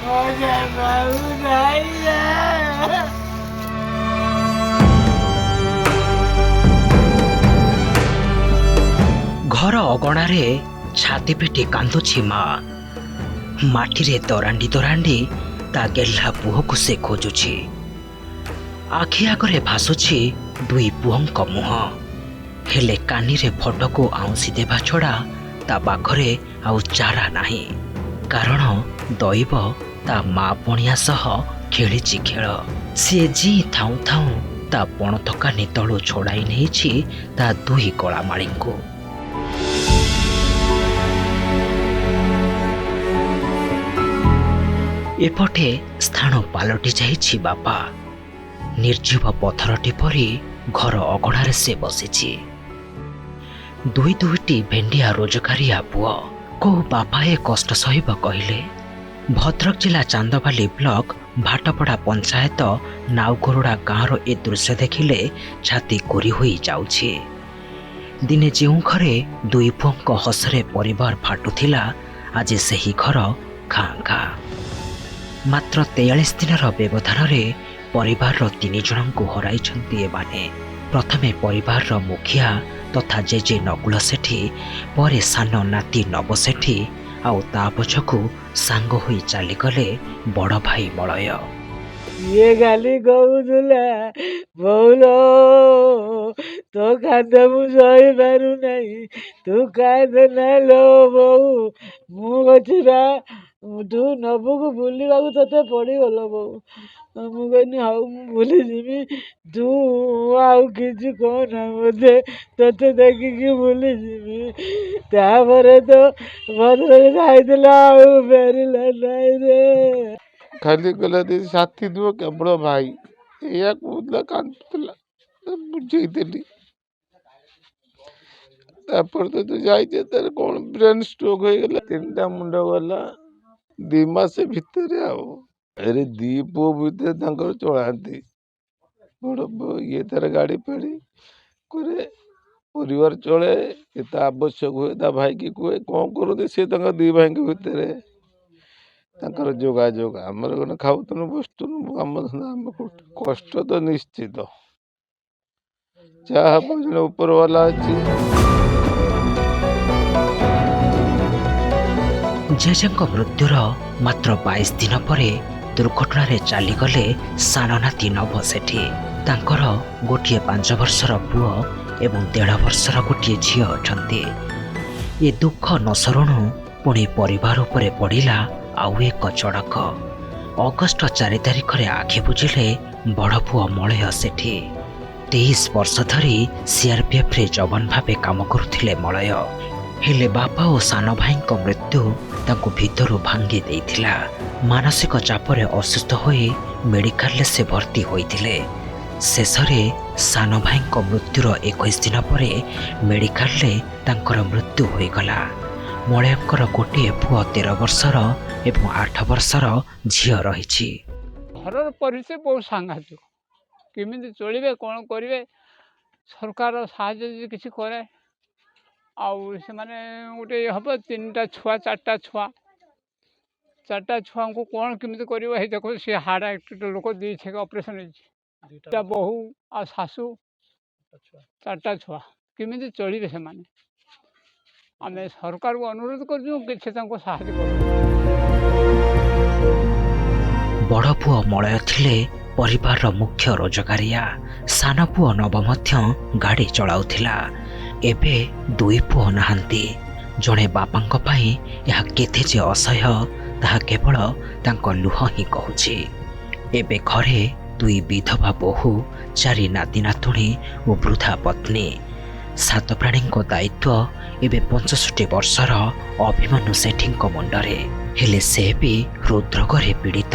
ମଜା ପାଉନାହିଁ। ଘର ଅଗଣାରେ ଛାତି ପିଟି କାନ୍ଦୁଛି ମା। ମାଟିରେ ଦରାଣ୍ଡି ଦରାଣ୍ଡି ତା ଗେହ୍ଲା ପୁଅକୁ ସେ ଖୋଜୁଛି। ଆଖି ଆଗରେ ଭାସୁଛି ଦୁଇ ପୁଅଙ୍କ ମୁହଁ, ହେଲେ କାନିରେ ଫଟୋକୁ ଆଉଁସି ଦେବା ଛଡ଼ା ତା ପାଖରେ ଆଉ ଚାରା ନାହିଁ। କାରଣ ଦୈବ ତା ମା ପଣିଆ ସହ ଖେଳିଛି ଖେଳ। ସିଏ ଜିଇଁ ଥାଉଁ ଥାଉଁ ତା ପଣତ କାନି ତଳୁ ଛଡ଼ାଇ ନେଇଛି ତା ଦୁଇ କଳାମାଳିଙ୍କୁ। ଏପଟେ ସ୍ଥାନ ପାଲଟି ଯାଇଛି ବାପା। ନିର୍ଜୀବ ପଥରଟି ପରି ଘର ଅଗଣାରେ ସେ ବସିଛି। ଦୁଇଟି ଭେଣ୍ଡିଆ ରୋଜଗାରିଆ ପୁଅ। କୋଉ ବାପା ଏ କଷ୍ଟ ସହିବ କହିଲେ? ଭଦ୍ରକ ଜିଲ୍ଲା ଚାନ୍ଦବାଲି ବ୍ଲକ ଭାଟପଡ଼ା ପଞ୍ଚାୟତ ନାଉଗରୁଡ଼ା ଗାଁର ଏ ଦୃଶ୍ୟ ଦେଖିଲେ ଛାତି କୋରି ହୋଇ ଯାଉଛି। ଦିନେ ଯେଉଁ ଘରେ ଦୁଇ ପୁଅଙ୍କ ହସରେ ପରିବାର ଫାଟୁଥିଲା, ଆଜି ସେହି ଘର ଖାଁ ଖାଁ। ମାତ୍ର 43 ଦିନର ବ୍ୟବଧାନରେ ପରିବାରର 3 ଜଣଙ୍କୁ ହରାଇଛନ୍ତି ଏମାନେ। ପ୍ରଥମେ ପରିବାରର ମୁଖିଆ ତଥା ଜେଜେ ନକୁଳ ସେଠୀ, ପରେ ସାନ ନାତି ନବ ସେଠୀ, ଆଉ ତା ପଛକୁ ସାଙ୍ଗ ହୋଇ ଚାଲିଗଲେ ବଡ଼ ଭାଇ ମଳୟ। ଇଏ ଖାଲି କହୁଥିଲା, ବୋଉଲ ତୋ କାନ୍ଦ ମୁଁ ସହି ପାରୁନାହିଁ, ତୁ କାନ୍ଦ ନା ଲୋ ବୋଉ, ମୁଁ ଅଛି ନା, ତୁ ନବୁକୁ ବୁଲିବାକୁ ତୋତେ ପଡ଼ିଗଲ ବୋଉ। ମୁଁ କହିନି ହଉ ମୁଁ ଭୁଲିଯିବି, ତୁ ଆଉ କିଛି କହନା ମୋତେ, ତୋତେ ଦେଖିକି ଭୁଲିଯିବି। ତାପରେ ତ ଭଦ୍ରକ ଯାଇଥିଲା ଆଉ ଫେରିଲା ନାହିଁ ରେ। ଖାଲି କହିଲା ସାଥୀ ନୁହଁ କେବଳ ଭାଇ, ଏଇଆ କହୁଥିଲା, କାନ୍ଦୁଥିଲା। ବୁଝେଇଥିଲି। ତାପରେ ତ ଯାଇଛେ, ତାର କ'ଣ ବ୍ରେନ୍ ଷ୍ଟ୍ରୋକ୍ ହେଇଗଲା, 3ଟା ମୁଣ୍ଡ ଗଲା 2 ମାସ ଭିତରେ। ଆଉ ଏରେ 2 ପୁଅ ଭିତରେ ତାଙ୍କର ଚଳାନ୍ତି। ବଡ଼ ପୁଅ ଇଏ ତାର ଗାଡ଼ି ଫାଡ଼ି କରେ, ପରିବାର ଚଳେ, କେତେ ଆବଶ୍ୟକ ହୁଏ ତା ଭାଇକି କୁହେ, କ'ଣ କରନ୍ତି ସେ ତାଙ୍କ 2 ଭାଇଙ୍କ ଭିତରେ ତାଙ୍କର ଯୋଗାଯୋଗ। ଆମର ଗୋଟେ ଖାଉଥିଲୁ ବସୁଥିଲୁ କାମ ଧନ୍ଦା, ଆମେ କଷ୍ଟ ତ ନିଶ୍ଚିତ, ଯାହା ହବ ଜଣେ ଉପରବାଲା ଅଛି। ଜେଜେଙ୍କ ମୃତ୍ୟୁର ମାତ୍ର 22 ଦିନ ପରେ ଦୁର୍ଘଟଣାରେ ଚାଲିଗଲେ ସାନ ନାତି ନବ ସେଠୀ। ତାଙ୍କର ଗୋଟିଏ 5 ବର୍ଷର ପୁଅ ଏବଂ 1.5 ବର୍ଷର ଗୋଟିଏ ଝିଅ ଅଛନ୍ତି। ଏ ଦୁଃଖ ନ ସରୁଣୁ ପୁଣି ପରିବାର ଉପରେ ପଡ଼ିଲା ଆଉ ଏକ ଚଡ଼କ। ଅଗଷ୍ଟ 4 ତାରିଖରେ ଆଖି ବୁଜିଲେ ବଡ଼ ପୁଅ ମଳୟ ସେଠୀ। 23 ବର୍ଷ ଧରି CRPFରେ ଯବାନ ଭାବେ କାମ କରୁଥିଲେ ମଳୟ। ହେଲେ ବାପା ଓ ସାନ ଭାଇଙ୍କ ମୃତ୍ୟୁ ତାଙ୍କୁ ଭିତରୁ ଭାଙ୍ଗି ଦେଇଥିଲା। ମାନସିକ ଚାପରେ ଅସୁସ୍ଥ ହୋଇ ମେଡିକାଲରେ ସେ ଭର୍ତ୍ତି ହୋଇଥିଲେ। ଶେଷରେ ସାନ ଭାଇଙ୍କ ମୃତ୍ୟୁର 21 ଦିନ ପରେ ମେଡିକାଲରେ ତାଙ୍କର ମୃତ୍ୟୁ ହୋଇଗଲା। ମଳୟଙ୍କର ଗୋଟିଏ ପୁଅ 13 ବର୍ଷର ଏବଂ 8 ବର୍ଷର ଝିଅ ରହିଛି। ଘରର ପରିସ୍ଥିତି ବହୁତ ସାଂଘାତିକ। କେମିତି ଚଳିବେ, କ'ଣ କରିବେ, ସରକାର ସାହାଯ୍ୟ ଯଦି କିଛି କରେ। ଆଉ ସେମାନେ ଗୋଟେ ହେବ 3ଟା ଛୁଆ 4ଟା ଛୁଆ, 4ଟା ଛୁଆଙ୍କୁ କ'ଣ କେମିତି କରିବ? ହେଇ ଦେଖ ସେ ହାର୍ଟ ଆଟାକ୍ ଲୋକ 2 ଛେକ ଅପରେସନ୍ ହେଇଛି, 2ଟା ବୋହୂ ଆଉ ଶାଶୁ, 4ଟା ଛୁଆ, କେମିତି ଚଳିବେ ସେମାନେ? ଆମେ ସରକାରକୁ ଅନୁରୋଧ କରୁଛୁ କିଛି ତାଙ୍କୁ ସାହାଯ୍ୟ କରୁ। ବଡ଼ ପୁଅ ମଳୟ ଥିଲେ ପରିବାରର ମୁଖ୍ୟ ରୋଜଗାରିଆ। ସାନ ପୁଅ ନବ ମଧ୍ୟ ଗାଡ଼ି ଚଳାଉଥିଲା। ଏବେ 2 ପୁଅ ନାହାନ୍ତି। ଜଣେ ବାପାଙ୍କ ପାଇଁ ଏହା କେତେ ଯେ ଅସହ୍ୟ, ତାହା କେବଳ ତାଙ୍କ ଲୁହ ହିଁ କହୁଛି। ଏବେ ଘରେ 2 ବିଧବା ବୋହୂ, 4 ନାତି ନାତୁଣୀ ଓ ବୃଦ୍ଧା ପତ୍ନୀ। 7 ପ୍ରାଣୀଙ୍କ ଦାୟିତ୍ୱ ଏବେ 65 ବର୍ଷର ଅଭିମନ୍ୟୁ ସେଠୀଙ୍କ ମୁଣ୍ଡରେ। ହେଲେ ସେ ବି ହୃଦରୋଗରେ ପୀଡ଼ିତ।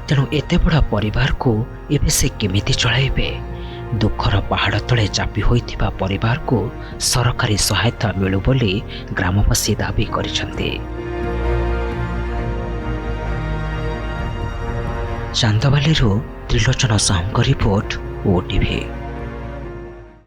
ତେଣୁ ଏତେ ବଡ଼ ପରିବାରକୁ ଏବେ ସେ କେମିତି ଚଳାଇବେ? ଦୁଃଖର ପାହାଡ଼ ତଳେ ଚାପି ହୋଇଥିବା ପରିବାରକୁ ସରକାରୀ ସହାୟତା ମିଳୁ ବୋଲି ଗ୍ରାମବାସୀ ଦାବି କରିଛନ୍ତି। ଚାନ୍ଦବାଲିରୁ ତ୍ରିଲୋଚନ ସାହୁଙ୍କ ରିପୋର୍ଟ, OTV।